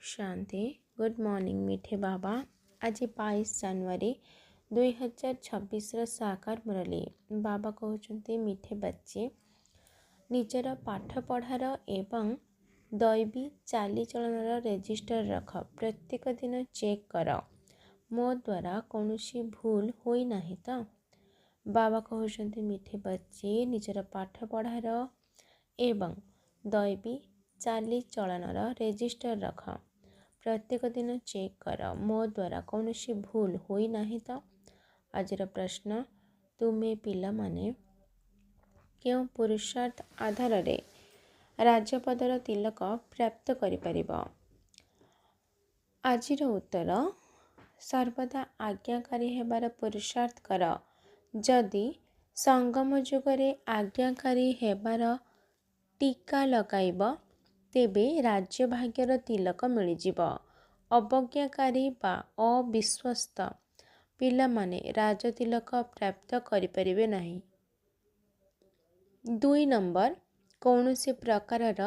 शांति। Good morning मीठे बाबा। आज 22 जनवरी 2026 साकार मुरली। बाबा कहते मीठे बच्चे निजर पाठ पढ़ार एवं दैवी चालीचलनर रेजिस्टर रख। प्रत्येक दिन चेक कर मो द्वारा कौन भूल होई नहीं तो। बाबा कहते मीठे बच्चे निजर पाठ पढ़ार एवं दैवी चालीचलनर रेजिस्टर रख। प्रत्येक दिन चेक कर मो द्वारा कौन भूल होई नहीं तो। आजर प्रश्न, तुम्हें पिला माने क्यों पुरुषार्थ आधार रे राजपदर तिलक प्राप्त करिपारिब। आजिर उत्तर, सर्वदा आज्ञाकारी हेबार पुरुषार्थ कर। जदि संगम जुगरे आज्ञाकारी हेबार टीका लगाइब तेबे राज्य भाग्यर तिलक मिलिजिब। अवज्ञाकारी बा अविश्वस्त पिला माने राज तिलक प्राप्त करिपारिबे नहीं। 2 नंबर, कौन से प्रकारर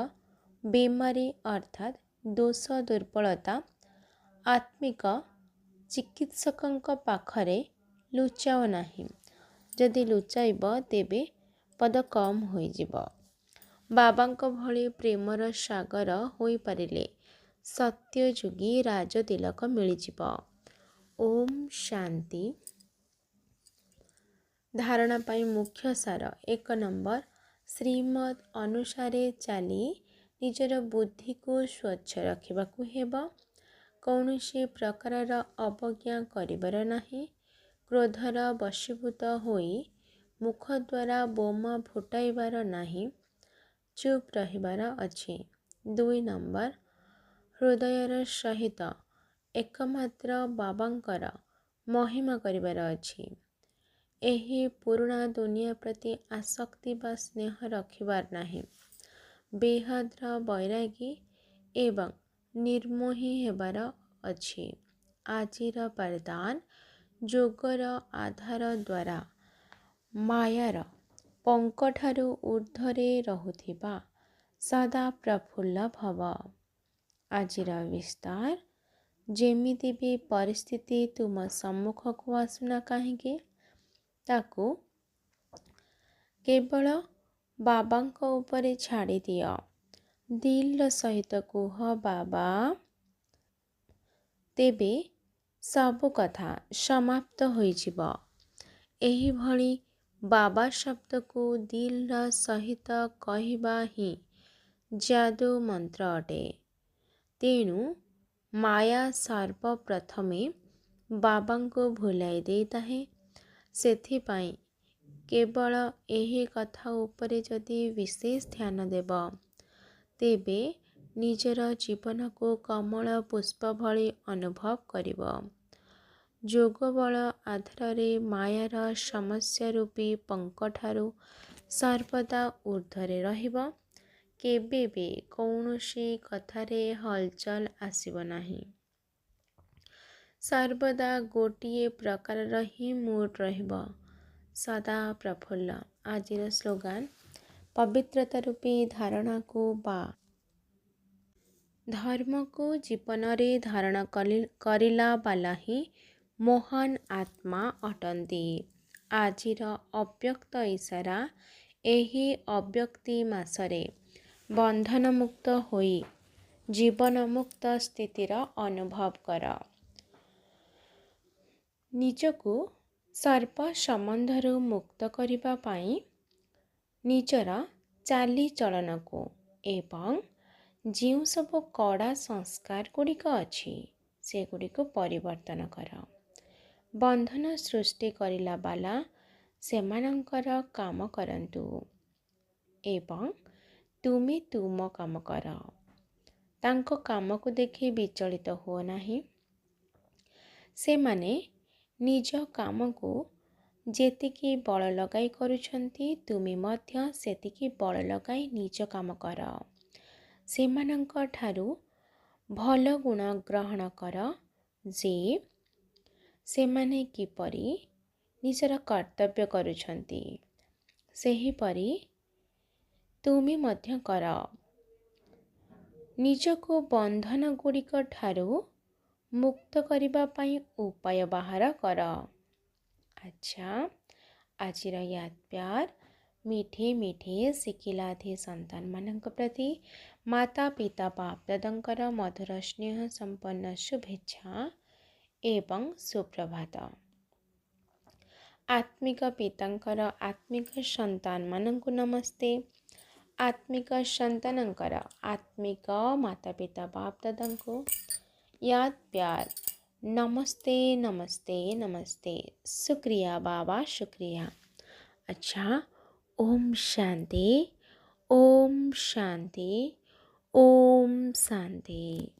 बेमारी अर्थात दोष दुर्बलता आत्मिक चिकित्सक पाखरे लुचाओ नहीं। जदि लुचाइब तेबे पद कम होइजिब। बाबांक भली प्रेमर सागर होई पारिले सत्ययुगी राज तिलक मिलिजिब। ओम शांति। धारणा पाई मुख्य सार। 1 नंबर, श्रीमद अनुसारे चली निजर बुद्धि को स्वच्छ रखिबाकु हेबा। कौनसी प्रकारर अवज्ञा करिबार नहीं। क्रोधर वशीभूत होई मुख द्वारा बोमा फुटाइबार नहीं। चुप रहिबार अछि। 2 नंबर, हृदयर सहित एकमात्र बाबांकर महिमा करिबार अछि। एही पुराणा दुनिया प्रति आसक्ति बा स्नेह रखिबार नहीं। बेहद्र बैरागी एवं निर्मोही हेबार अछि। आजिर वरदान, जोगर आधार द्वारा मायार पंकठारु ऊर्ध्वरे रहुथिबा सदा प्रफुल्ल भव। आजिर विस्तार, जेमिति भी परिस्थिति तुम सम्मुख को आसुना कहीं ताकू केवल बाबांक उपरे छाड़ी दियो। दिल सहित कुह बाबा, तेबे सबु कथा समाप्त होइजिब। एही भली बाबा शब्द को दिल सहित कहिबा ही जादू मंत्र अटे। तेणु माया सर्वप्रथमे बाबा को भुलाई दे ताहे। सेथिपाई केवल एही कथा उपरे जदि विशेष ध्यान देब तेबे निजर जीवन को कमल पुष्प भली अनुभव करिब। जोग बल आधार मायार समस्या रूपी पंकठारु सर्वदा ऊर्ध्वरे रहिब। केबे भी कौनसी कथारे हलचल आसिब नहीं। सर्वदा गोटिए प्रकारर ही मूड रहिब, सदा प्रफुल्ल। आजिर स्लोगान, पवित्रता रूपी धारणा को बा धर्म को जीवन रे धारण करिला बाला ही महान आत्मा अटंती। आजिर अव्यक्त इशारा, एही अव्यक्ति मासरे बंधन मुक्त होई जीवन मुक्त स्थितिर अनुभव कर। निजको सर्प संबंधरु मुक्त करिबा पाई निजर चाली चलन को एवं जिउ सब कड़ा संस्कार गुड़िक अछि से गुड़िक परिवर्तन कर। बंधन सृष्टि करिला बाला सेमानंकर काम करंतु एवं तुमे तुम काम कर। तांको काम को देखि विचलित हो नहीं। से माने निज काम को जेतिकी बल लगाई करुछंती तुमे मध्य सेतिकी बल लगाई निज काम कर। सेमानंक ठारू भल गुण ग्रहण कर जे सेमाने किपरि निजर कर्तव्य करुछंती सेही परी तुमे मध्य कर। ନିଜକୁ ବନ୍ଧନ ଗୁଡ଼ିକ ଠାରୁ ମୁକ୍ତ କରିବା ପାଇଁ ଉପାୟ ବାହାର କର। ଆଚ୍ଛା, ଆଜିର ୟାଦ୍ ପ୍ୟାର୍ ମିଠେ ମିଠେ ଶିଖିଲାଥି ସନ୍ତାନମାନଙ୍କ ପ୍ରତି ମାତା ପିତା ବାପ ଦାଦାଙ୍କର ମଧୁର ସ୍ନେହ ସମ୍ପନ୍ନ ଶୁଭେଚ୍ଛା ଏବଂ ସୁପ୍ରଭାତ। ଆତ୍ମିକ ପିତାଙ୍କର ଆତ୍ମିକ ସନ୍ତାନମାନଙ୍କୁ ନମସ୍ତେ। ଆତ୍ମିକ ସନ୍ତାନଙ୍କର ଆତ୍ମିକ ମାତା ପିତା ବାପ ଦାଦାଙ୍କୁ ୟାଦ୍ ପ୍ୟାର୍ ନମସ୍ତେ ନମସ୍ତେ ନମସ୍ତେ। शुक्रिया बाबा, शुक्रिया। अच्छा, ओम शांति, ओम शांति, ओम शांति।